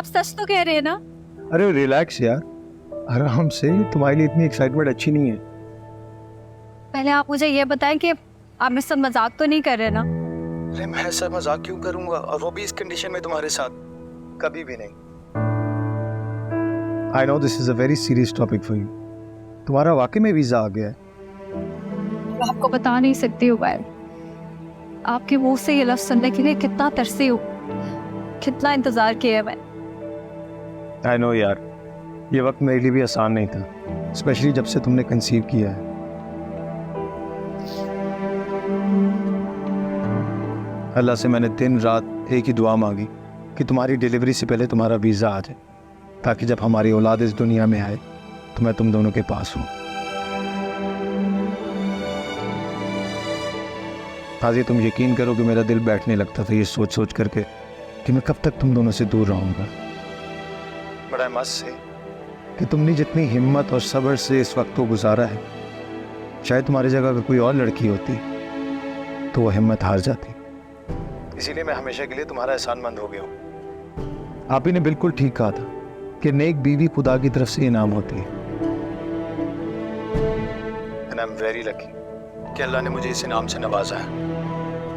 सच तो कह रहे हैं ना? अरे रिलैक्स यार, आराम से। तुम्हारे लिए इतनी एक्साइटमेंट अच्छी नहीं है। पहले आप मुझे ये बताएं कि आप मेरे साथ मजाक तो नहीं कर रहे ना? अरे मैं ऐसा मजाक क्यों करूंगा, और वो भी इस कंडीशन में तुम्हारे साथ? कभी भी नहीं। I know this is a very serious topic for you. तुम्हारा वाकई में वीजा आ गया है? मैं आपको बता नहीं सकती हूँ बैल। आपके मुंह से ये लफ्ज सुनने के लिए कितना तरसी हूँ, कितना इंतजार किया है मैं। आई नो यार, ये वक्त मेरे लिए भी आसान नहीं था, स्पेशली जब से तुमने कंसीव किया है। अल्लाह से मैंने दिन रात एक ही दुआ मांगी कि तुम्हारी डिलीवरी से पहले तुम्हारा वीज़ा आ जाए, ताकि जब हमारी औलाद इस दुनिया में आए तो मैं तुम दोनों के पास हूँ। आज ये तुम यकीन करो कि मेरा दिल बैठने लगता था ये सोच सोच करके कि मैं कब तक तुम दोनों से दूर रहूँगा। बट आई मस्ट से कि तुमने जितनी हिम्मत और सब्र से इस वक्त को गुजारा है, शायद तुम्हारी जगह अगर कोई और लड़की होती तो वो हिम्मत हार जाती। इसीलिए मैं हमेशा के लिए तुम्हारा एहसानमंद हो गया हूँ। आप ही ने बिल्कुल ठीक कहा था कि नेक बीवी खुदा की तरफ से इनाम होती है। And I am very lucky कि अल्लाह ने मुझे इस इनाम से नवाजा है।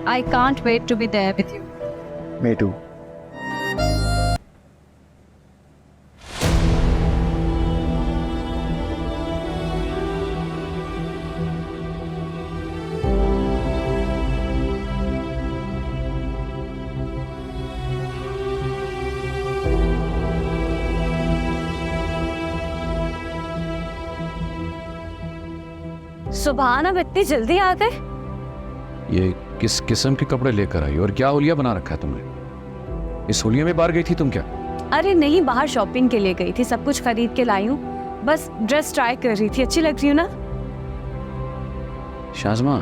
I can't wait to be there with you. Me too. Subhan, अब इतनी जल्दी आ गए? ये किस किस्म के कपड़े लेकर आई और क्या होलिया बना रखा है तुमने? इस होलिया में बाहर गई थी तुम क्या? अरे नहीं, बाहर शॉपिंग के लिए गई थी, सब कुछ खरीद के लाई हूँ। बस ड्रेस ट्राई कर रही थी, अच्छी लग रही हूँ ना? शाज़मा,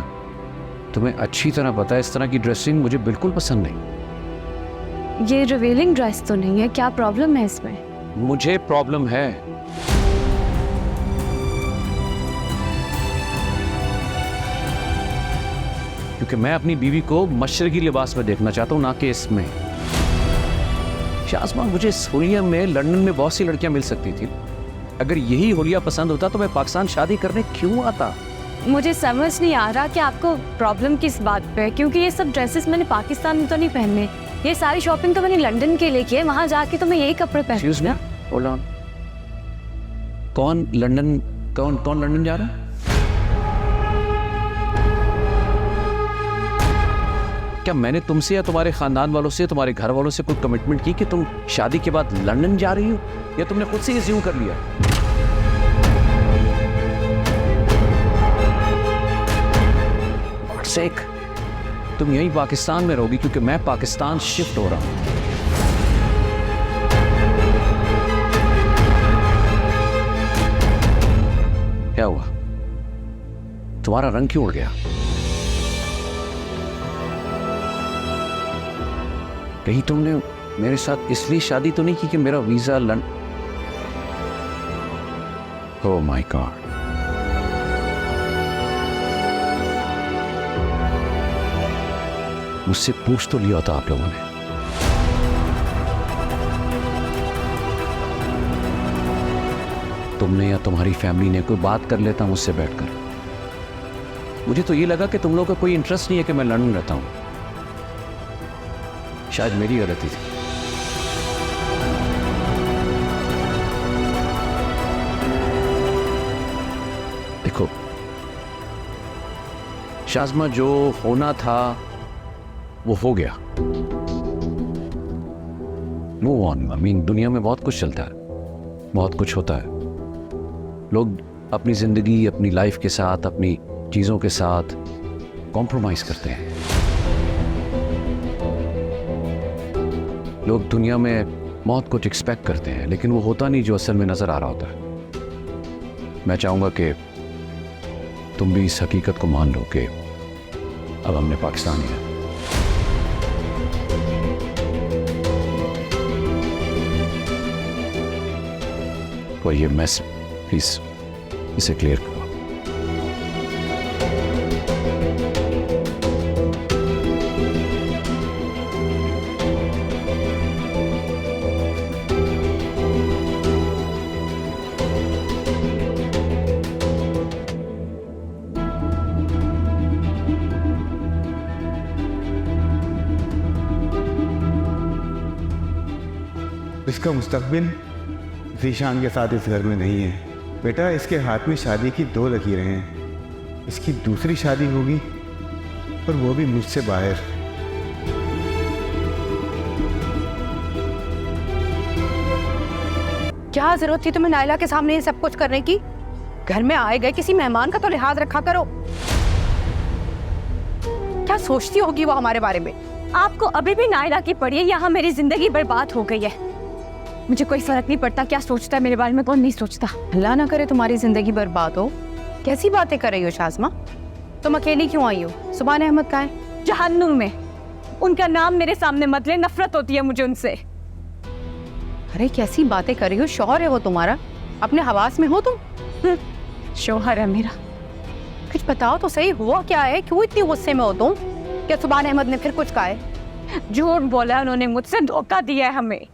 तुम्हें अच्छी तरह पता है इस तरह की ड्रेसिंग मुझे बिल्कुल पसंद नहीं। ये रिवीलिंग ड्रेस तो नहीं है, क्या प्रॉब्लम है इसमें? मुझे प्रॉब्लम है। क्योंकि मैं अपनी बीवी को मशरकी लिबास में देखना चाहता हूं, ना कि इसमें। शाज़मा, मुझे इस होलिया में लंदन में बहुत सी लड़कियां मिल सकती थी। अगर यही होलिया पसंद होता तो मैं पाकिस्तान शादी करने क्यों आता? मुझे समझ नहीं आ रहा कि आपको प्रॉब्लम किस बात पे है, क्योंकि ये सब ड्रेसेस मैंने पाकिस्तान में तो नहीं पहनने। ये सारी शॉपिंग तो मैंने लंदन के लिए की है, वहां जाके तो मैं यही कपड़े Excuse me? पहनूंगा। Hold on. कौन लंदन जा रहा है? क्या मैंने तुमसे या तुम्हारे खानदान वालों से, तुम्हारे घर वालों से कोई कमिटमेंट की कि तुम शादी के बाद लंदन जा रही हो, या तुमने खुद से अज्यूम कर लिया? God's sake, तुम यहीं पाकिस्तान में रहोगी क्योंकि मैं पाकिस्तान शिफ्ट हो रहा हूं। क्या हुआ? तुम्हारा रंग क्यों उड़ गया? कहीं तुमने मेरे साथ इसलिए शादी तो नहीं की कि मेरा वीजा ओह माय गॉड। मुझसे पूछ तो लिया होता आप लोगों ने। तुमने या तुम्हारी फैमिली ने कोई बात कर लेता मुझसे बैठकर। मुझे तो ये लगा कि तुम लोगों का कोई इंटरेस्ट नहीं है कि मैं लंदन रहता हूं। शायद मेरी गलती थी। देखो शाज़मा, जो होना था वो हो गया। Move on. आई मीन, दुनिया में बहुत कुछ चलता है, बहुत कुछ होता है। लोग अपनी जिंदगी, अपनी लाइफ के साथ, अपनी चीजों के साथ कॉम्प्रोमाइज करते हैं। लोग दुनिया में बहुत कुछ एक्सपेक्ट करते हैं, लेकिन वो होता नहीं जो असल में नजर आ रहा होता है। मैं चाहूंगा कि तुम भी इस हकीकत को मान लो कि अब हमने पाकिस्तान ही है। और ये मैस प्लीज इसे क्लियर करो। इसका मुस्तकबिल ज़ीशान के साथ इस घर में नहीं है। बेटा, इसके हाथ में शादी की 2 लकीरें हैं। इसकी दूसरी शादी होगी और वो भी मुझसे बाहर। क्या जरूरत थी तुम्हें नायला के सामने ये सब कुछ करने की? घर में आए गए किसी मेहमान का तो लिहाज रखा करो। क्या सोचती होगी वो हमारे बारे में? आपको अभी भी नायला की पड़ी है, यहाँ मेरी जिंदगी बर्बाद हो गई है। मुझे कोई फर्क नहीं पड़ता क्या सोचता है मेरे बारे में, कौन नहीं सोचता। अल्लाह ना करे तुम्हारी जिंदगी बर्बाद हो। कैसी बातें कर रही हो शाज़मा? तुम अकेली क्यों आई हो? सुभान अहमद कहाँ है? जहन्नुम में। उनका नाम मेरे सामने मत ले, नफरत होती है मुझे उनसे। अरे कैसी बातें कर रही हो? शौहर है वो तुम्हारा, अपने हवास में हो तुम? शौहर है मेरा। कुछ बताओ तो सही, हुआ क्या है? क्यों इतनी गुस्से में हो तुम? क्या सुभान अहमद ने फिर कुछ कहा है? झूठ बोला उन्होंने, मुझसे धोखा दिया है हमें।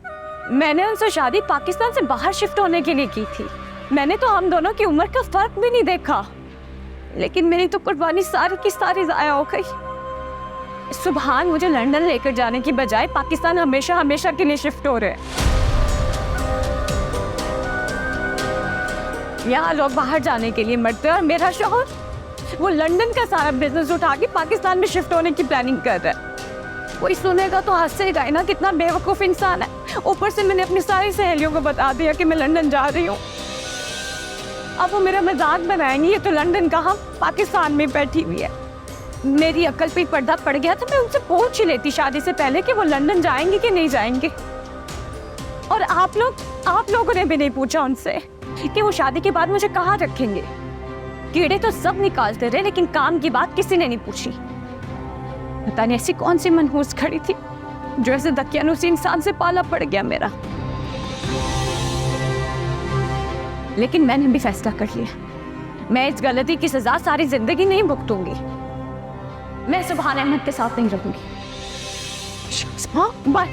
मैंने उनसे शादी पाकिस्तान से बाहर शिफ्ट होने के लिए की थी। मैंने तो हम दोनों की उम्र का फर्क भी नहीं देखा, लेकिन मेरी तो कुर्बानी सारी की सारी जाया हो गई। सुभान मुझे लंदन लेकर जाने की बजाय पाकिस्तान हमेशा हमेशा के लिए शिफ्ट हो रहे हैं। यहाँ लोग बाहर जाने के लिए मरते हैं और मेरा शौहर वो लंदन का सारा बिजनेस उठा के पाकिस्तान में शिफ्ट होने की प्लानिंग कर रहा है। कोई सुनेगा तो हंसेगा ही ना, कितना बेवकूफ इंसान है। ऊपर से मैंने अपनी सारी सहेलियों को बता दिया कि मैं लंदन जा रही हूँ। अब वो मेरा मजाक बनाएंगी, ये तो लंदन कहाँ पाकिस्तान में बैठी हुई है। मेरी अक्ल पे पर्दा पड़ गया तो मैं उनसे पूछ ही लेती शादी से पहले कि वो लंदन जाएंगे कि नहीं जाएंगे। और आप लोगों ने भी नहीं पूछा उनसे कि वो शादी के बाद मुझे कहाँ रखेंगे। कीड़े तो सब निकालते रहे, लेकिन काम की बात किसी ने नहीं पूछी। पता नहीं ऐसी कौन सी मनहूस खड़ी थी जो ऐसे दकियानुसी इंसान से पाला पड़ गया मेरा। लेकिन मैंने भी फैसला कर लिया, मैं इस गलती की सजा सारी जिंदगी नहीं भुगतूंगी। मैं सुभान अहमद के साथ नहीं रहूंगी। हाँ बाय।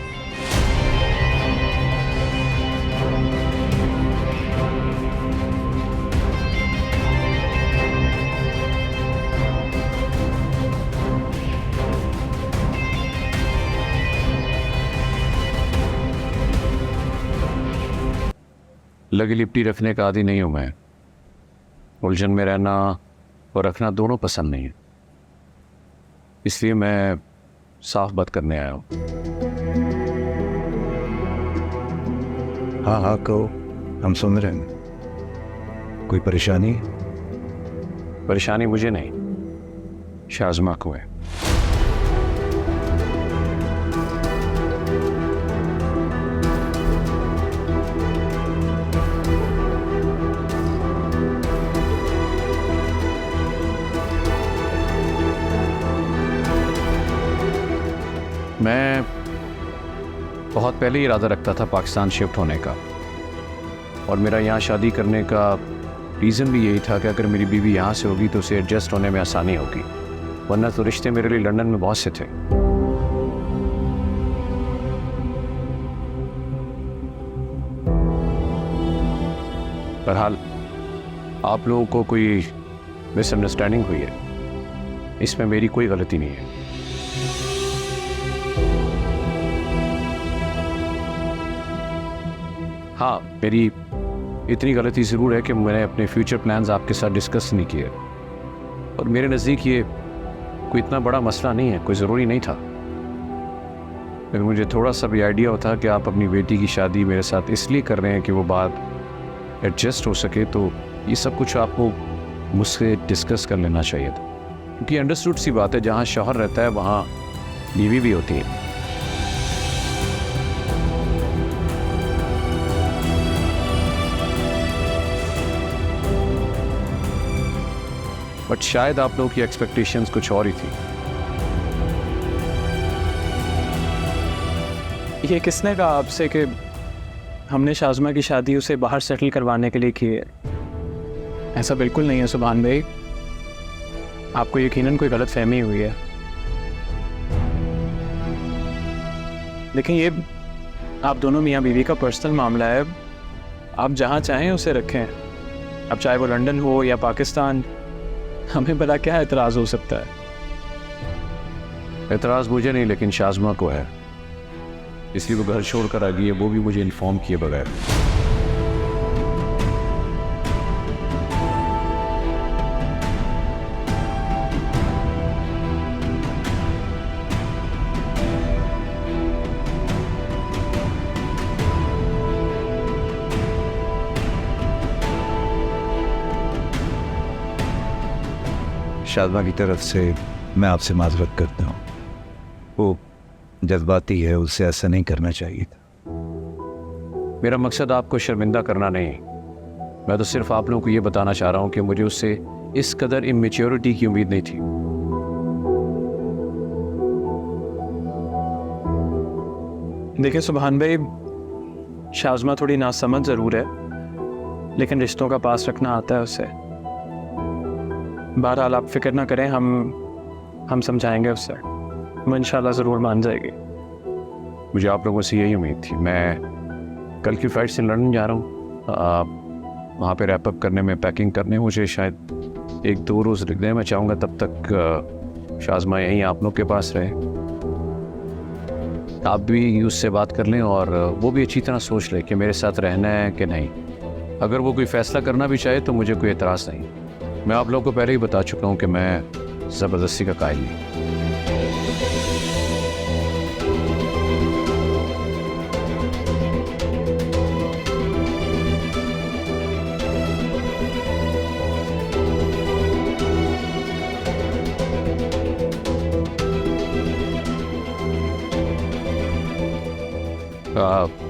लगी लिपटी रखने का आदी नहीं हूं मैं। उलझन में रहना और रखना दोनों पसंद नहीं है, इसलिए मैं साफ बात करने आया हूं। हाँ हाँ कहो, हम सुन रहे हैं। कोई परेशानी? परेशानी मुझे नहीं, शाज़मा को है। मैं बहुत पहले ही इरादा रखता था पाकिस्तान शिफ्ट होने का, और मेरा यहाँ शादी करने का रीज़न भी यही था कि अगर मेरी बीवी यहाँ से होगी तो उसे एडजस्ट होने में आसानी होगी, वरना तो रिश्ते मेरे लिए लंदन में बहुत से थे। बहरहाल आप लोगों को कोई मिसअंडरस्टैंडिंग हुई है, इसमें मेरी कोई गलती नहीं है। हाँ, मेरी इतनी गलती ज़रूर है कि मैंने अपने फ्यूचर प्लान्स आपके साथ डिस्कस नहीं किए, और मेरे नज़दीक ये कोई इतना बड़ा मसला नहीं है, कोई ज़रूरी नहीं था। लेकिन मुझे थोड़ा सा भी आइडिया होता कि आप अपनी बेटी की शादी मेरे साथ इसलिए कर रहे हैं कि वो बात एडजस्ट हो सके, तो ये सब कुछ आपको मुझसे डिस्कस कर लेना चाहिए था, क्योंकि अंडरस्टूड सी बात है, जहाँ शौहर रहता है वहाँ बीवी भी होती है। बट शायद आप लोगों की एक्सपेक्टेशंस कुछ और ही थी। ये किसने कहा आपसे कि हमने शाज़मा की शादी उसे बाहर सेटल करवाने के लिए की है? ऐसा बिल्कुल नहीं है सुभान भाई, आपको यकीनन कोई गलत फहमी हुई है। लेकिन ये आप दोनों मियाँ बीवी का पर्सनल मामला है, आप जहाँ चाहें उसे रखें। अब चाहे वो लंदन हो या पाकिस्तान, हमें भला क्या एतराज़ हो सकता है? एतराज़ मुझे नहीं, लेकिन शाज़मा को है। इसलिए वो घर छोड़ कर आ गई है, वो भी मुझे इन्फॉर्म किए बगैर। शाज़मा की तरफ से मैं आपसे माजरत करता हूँ। वो जज्बाती है, उससे ऐसा नहीं करना चाहिए था। मेरा मकसद आपको शर्मिंदा करना नहीं, मैं तो सिर्फ आप लोगों को ये बताना चाह रहा हूँ कि मुझे उससे इस कदर इमेच्योरिटी की उम्मीद नहीं थी। देखिए सुभान भाई, शाज़मा थोड़ी नासमझ ज़रूर है, लेकिन रिश्तों का पास रखना आता है उसे। बहरहाल आप फिक्र ना करें, हम समझाएंगे उससे, वो इंशाल्लाह ज़रूर मान जाएगी। मुझे आप लोगों से यही उम्मीद थी। मैं कल की फ़्लाइट से लंदन जा रहा हूँ, वहाँ पे रैप अप करने में, पैकिंग करने मुझे शायद 1-2 रोज़ लग जाए। मैं चाहूँगा तब तक शाज़मा यहीं आप लोग के पास रहे, आप भी उससे बात कर लें और वो भी अच्छी तरह सोच ले कि मेरे साथ रहना है कि नहीं। अगर वो कोई फ़ैसला करना भी चाहे तो मुझे कोई एतराज़ नहीं। मैं आप लोगों को पहले ही बता चुका हूँ कि मैं ज़बरदस्ती का कायल नहीं।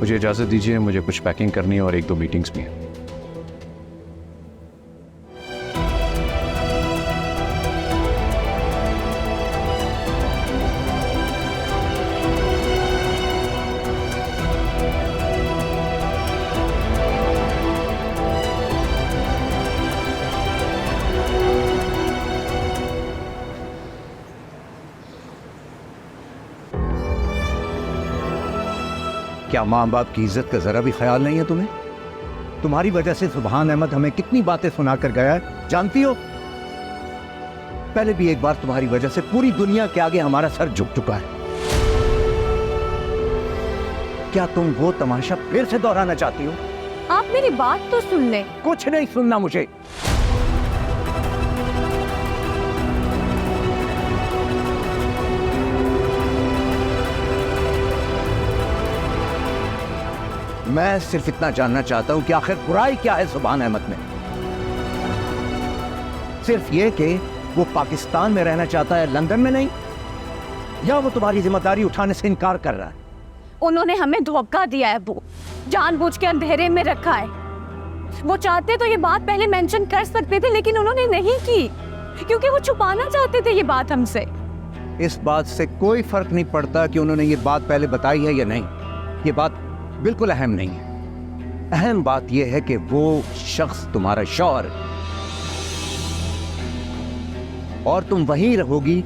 मुझे इजाज़त दीजिए, मुझे कुछ पैकिंग करनी है और 1-2 मीटिंग्स भी हैं। क्या माँ बाप की इज्जत का जरा भी ख्याल नहीं है तुम्हें? तुम्हारी वजह से सुभान अहमद हमें कितनी बातें सुना कर गया है, जानती हो? पहले भी एक बार तुम्हारी वजह से पूरी दुनिया के आगे हमारा सर झुक चुका है। क्या तुम वो तमाशा फिर से दोहराना चाहती हो? आप मेरी बात तो सुन लें। कुछ नहीं सुनना मुझे। मैं सिर्फ इतना जानना चाहता हूं कि आखिर बुराई क्या है सुभान अहमद में। सिर्फ ये कि वो पाकिस्तान में रहना चाहता है, लंदन में नहीं, या वो तुम्हारी जिम्मेदारी उठाने से इनकार कर रहा है? उन्होंने हमें धोखा दिया है, वो जानबूझ के अंधेरे में रखा है। वो चाहते तो ये बात पहले मेंशन कर सकते थे, लेकिन उन्होंने नहीं की, क्योंकि वो छुपाना चाहते थे ये बात हमसे। इस बात से कोई फर्क नहीं पड़ता कि उन्होंने ये बात पहले बताई है या नहीं। ये बात बिल्कुल अहम नहीं है। अहम बात यह है कि वो शख्स तुम्हारा शौहर है और तुम वहीं रहोगी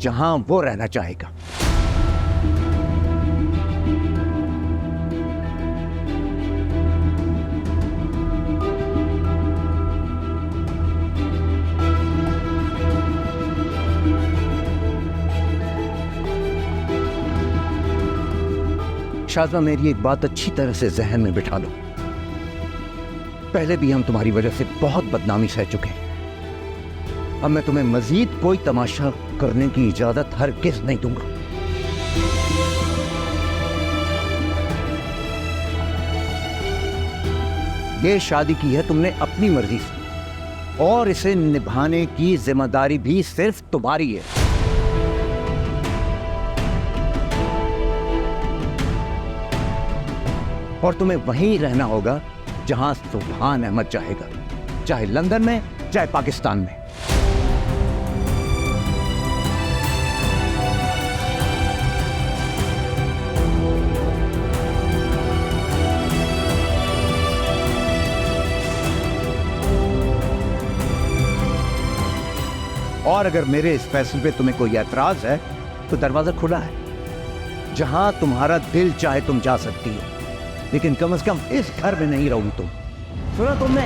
जहां वो रहना चाहेगा। शाज़मा, मेरी एक बात अच्छी तरह से जहन में बिठा लो। पहले भी हम तुम्हारी वजह से बहुत बदनामी सह चुके हैं। अब मैं तुम्हें मजीद कोई तमाशा करने की इजाजत हरगिज़ नहीं दूंगा। ये शादी की है तुमने अपनी मर्जी से और इसे निभाने की जिम्मेदारी भी सिर्फ तुम्हारी है। और तुम्हें वहीं रहना होगा जहां सुभान अहमद चाहेगा, चाहे लंदन में, चाहे पाकिस्तान में। और अगर मेरे इस फैसले पे तुम्हें कोई एतराज है तो दरवाजा खुला है। जहां तुम्हारा दिल चाहे तुम जा सकती हो, लेकिन कम से कम इस घर में नहीं रहोगी तुम। सुना तुमने?